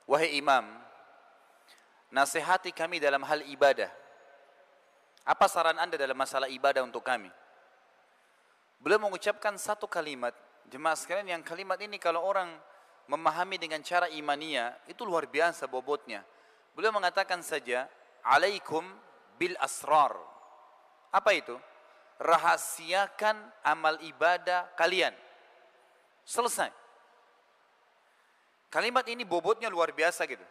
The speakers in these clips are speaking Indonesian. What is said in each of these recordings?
Wahai imam, nasihati kami dalam hal ibadah. Apa saran anda dalam masalah ibadah untuk kami? Beliau mengucapkan satu kalimat, jemaah sekalian, yang kalimat ini kalau orang memahami dengan cara imania, itu luar biasa bobotnya. Beliau mengatakan saja, alaikum bil asrar. Apa itu? Rahasiakan amal ibadah kalian. Selesai. Kalimat ini bobotnya luar biasa gitu.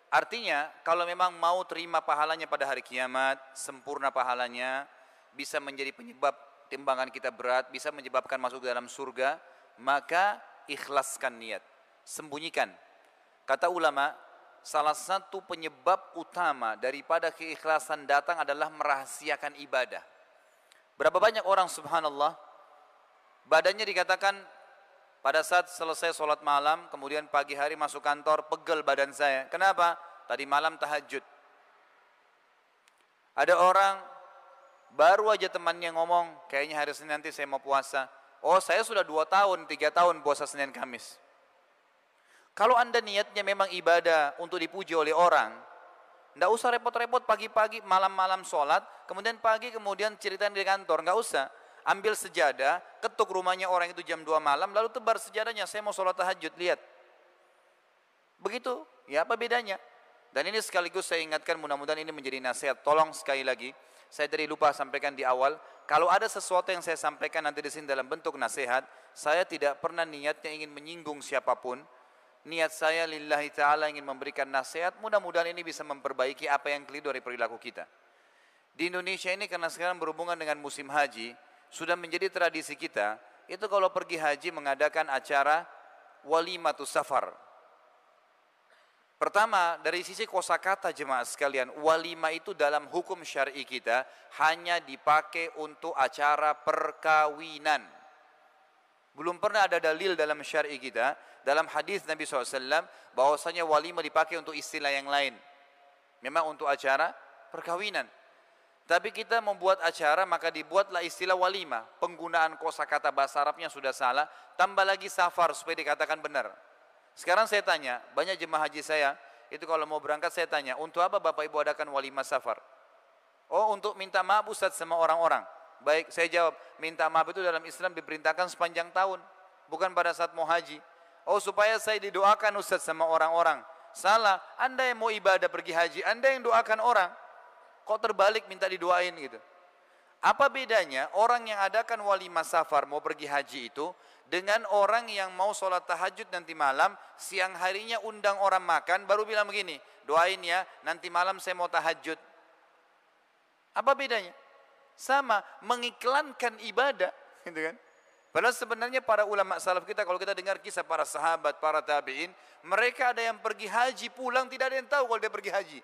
Artinya, kalau memang mau terima pahalanya pada hari kiamat, sempurna pahalanya, bisa menjadi penyebab timbangan kita berat, bisa menyebabkan masuk ke dalam surga, maka ikhlaskan niat, sembunyikan. Kata ulama, salah satu penyebab utama daripada keikhlasan datang adalah merahasiakan ibadah. Berapa banyak orang subhanallah, badannya dikatakan pada saat selesai sholat malam, kemudian pagi hari masuk kantor, pegel badan saya. Kenapa? Tadi malam tahajud. Ada orang, baru aja temannya ngomong, kayaknya hari Senin nanti saya mau puasa. Oh, saya sudah 2 tahun, 3 tahun puasa Senin Kamis. Kalau anda niatnya memang ibadah untuk dipuji oleh orang, tidak usah repot-repot pagi-pagi, malam-malam sholat, kemudian pagi kemudian ceritain di kantor, nggak usah. Ambil sejadah, ketuk rumahnya orang itu jam 2 malam, lalu tebar sejadahnya, saya mau sholat tahajud, lihat. Begitu, ya apa bedanya? Dan ini sekaligus saya ingatkan, mudah-mudahan ini menjadi nasihat. Tolong sekali lagi, saya tadi lupa sampaikan di awal, kalau ada sesuatu yang saya sampaikan nanti di sini dalam bentuk nasihat, saya tidak pernah niatnya ingin menyinggung siapapun. Niat saya lillahi ta'ala ingin memberikan nasihat, mudah-mudahan ini bisa memperbaiki apa yang keliru dari perilaku kita. Di Indonesia ini karena sekarang berhubungan dengan musim haji, sudah menjadi tradisi kita, itu kalau pergi haji mengadakan acara walimatus safar. Pertama, dari sisi kosakata jemaah sekalian, walima itu dalam hukum syar'i kita hanya dipakai untuk acara perkawinan. Belum pernah ada dalil dalam syar'i kita, dalam hadis Nabi SAW, bahwasanya walima dipakai untuk istilah yang lain. Memang untuk acara perkawinan. Tapi kita membuat acara, maka dibuatlah istilah walima. Penggunaan kosakata bahasa Arabnya sudah salah, tambah lagi safar supaya dikatakan benar. Sekarang saya tanya, banyak jemaah haji saya, itu kalau mau berangkat saya tanya, untuk apa Bapak Ibu adakan walima safar? Oh, untuk minta maaf Ustaz sama orang-orang. Baik, saya jawab, minta maaf itu dalam Islam diperintahkan sepanjang tahun, bukan pada saat mau haji. Oh, supaya saya didoakan Ustaz sama orang-orang. Salah, Anda yang mau ibadah pergi haji, Anda yang doakan orang. Kok terbalik minta didoain gitu? Apa bedanya orang yang adakan walimah safar mau pergi haji itu dengan orang yang mau sholat tahajud nanti malam, siang harinya undang orang makan, baru bilang begini, doain ya nanti malam saya mau tahajud. Apa bedanya? Sama, mengiklankan ibadah, gitu kan? Padahal sebenarnya para ulama salaf kita, kalau kita dengar kisah para sahabat, para tabi'in, mereka ada yang pergi haji pulang, tidak ada yang tahu kalau dia pergi haji.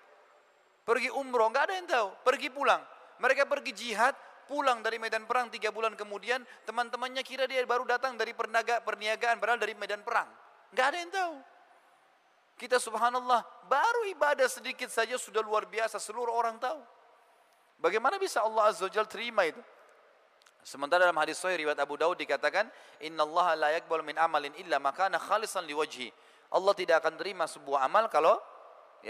Pergi umroh, nggak ada yang tahu, pergi pulang. Mereka pergi jihad, pulang dari medan perang 3 bulan kemudian, teman-temannya kira dia baru datang dari perniagaan, padahal dari medan perang. Nggak ada yang tahu. Kita subhanallah, baru ibadah sedikit saja sudah luar biasa, seluruh orang tahu. Bagaimana bisa Allah Azza wa Jalla terima itu? Sementara dalam hadis sahih riwayat Abu Daud dikatakan, innallaha la yaqbalu min amalin illa ma kana khalisan liwajhi. Allah tidak akan terima sebuah amal kalau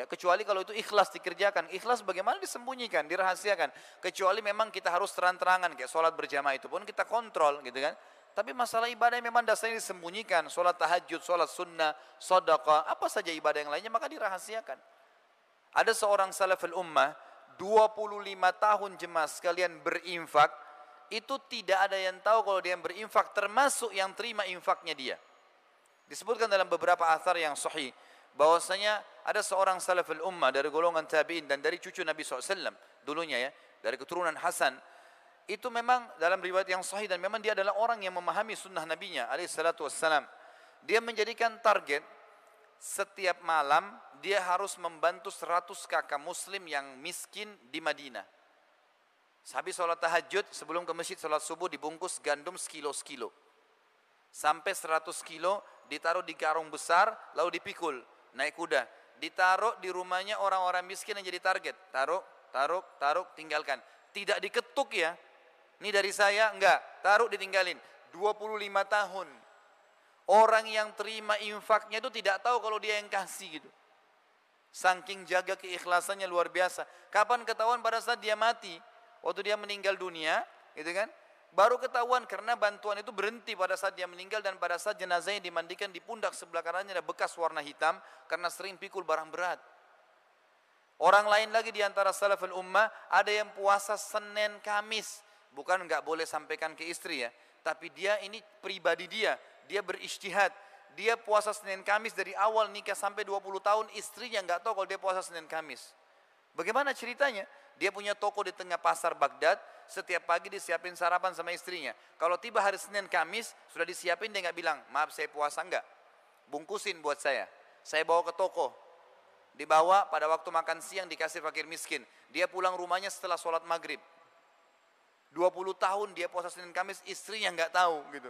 kecuali kalau itu ikhlas dikerjakan. Ikhlas bagaimana disembunyikan, dirahasiakan. Kecuali memang kita harus terang-terangan, kayak sholat berjamaah itu pun kita kontrol gitu kan. Tapi masalah ibadah yang memang dasarnya disembunyikan, sholat tahajud, sholat sunnah, sedekah, apa saja ibadah yang lainnya maka dirahasiakan. Ada seorang salaful ummah 25 tahun jemaah sekalian berinfak, itu tidak ada yang tahu kalau dia berinfak, termasuk yang terima infaknya dia. Disebutkan dalam beberapa athar yang sahih bahwasanya ada seorang salaful ummah dari golongan tabi'in dan dari cucu Nabi SAW dulunya ya, dari keturunan Hasan, itu memang dalam riwayat yang sahih dan memang dia adalah orang yang memahami sunnah Nabinya alaihissalatu wassalam. Dia menjadikan target setiap malam dia harus membantu 100 kakak muslim yang miskin di Madinah. Habis sholat tahajud, sebelum ke masjid sholat subuh dibungkus gandum sekilo-sekilo. Sampai 100 kilo ditaruh di karung besar lalu dipikul. Naik kuda, ditaruh di rumahnya orang-orang miskin yang jadi target. Taruh, tinggalkan. Tidak diketuk ya. Ini dari saya, enggak. Taruh, ditinggalin. 25 tahun. Orang yang terima infaknya itu tidak tahu kalau dia yang kasih gitu. Saking jaga keikhlasannya luar biasa. Kapan ketahuan? Pada saat dia mati. Waktu dia meninggal dunia, gitu kan? Baru ketahuan karena bantuan itu berhenti pada saat dia meninggal dan pada saat jenazahnya dimandikan di pundak sebelah kanannya ada bekas warna hitam karena sering pikul barang berat. Orang lain lagi di antara salaful ummah ada yang puasa Senin Kamis. Bukan enggak boleh sampaikan ke istri ya, tapi dia ini pribadi dia berijtihad. Dia puasa Senin Kamis dari awal nikah sampai 20 tahun, istrinya enggak tahu kalau dia puasa Senin Kamis. Bagaimana ceritanya? Dia punya toko di tengah pasar Baghdad, setiap pagi disiapin sarapan sama istrinya. Kalau tiba hari Senin Kamis, sudah disiapin, dia enggak bilang, maaf saya puasa enggak, bungkusin buat saya bawa ke toko. Dibawa pada waktu makan siang dikasih fakir miskin. Dia pulang rumahnya setelah sholat maghrib. 20 tahun dia puasa Senin Kamis, istrinya enggak tahu gitu.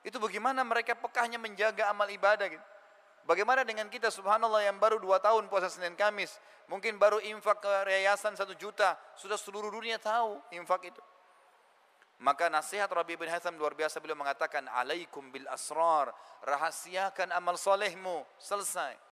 Itu bagaimana mereka pekahnya menjaga amal ibadah gitu. Bagaimana dengan kita subhanallah yang baru 2 tahun puasa Senin Kamis, mungkin baru infak ke yayasan 1 juta, sudah seluruh dunia tahu infak itu. Maka nasihat Rabi bin Haitham luar biasa, beliau mengatakan alaikum bil asrar, rahasiakan amal solehmu, selesai.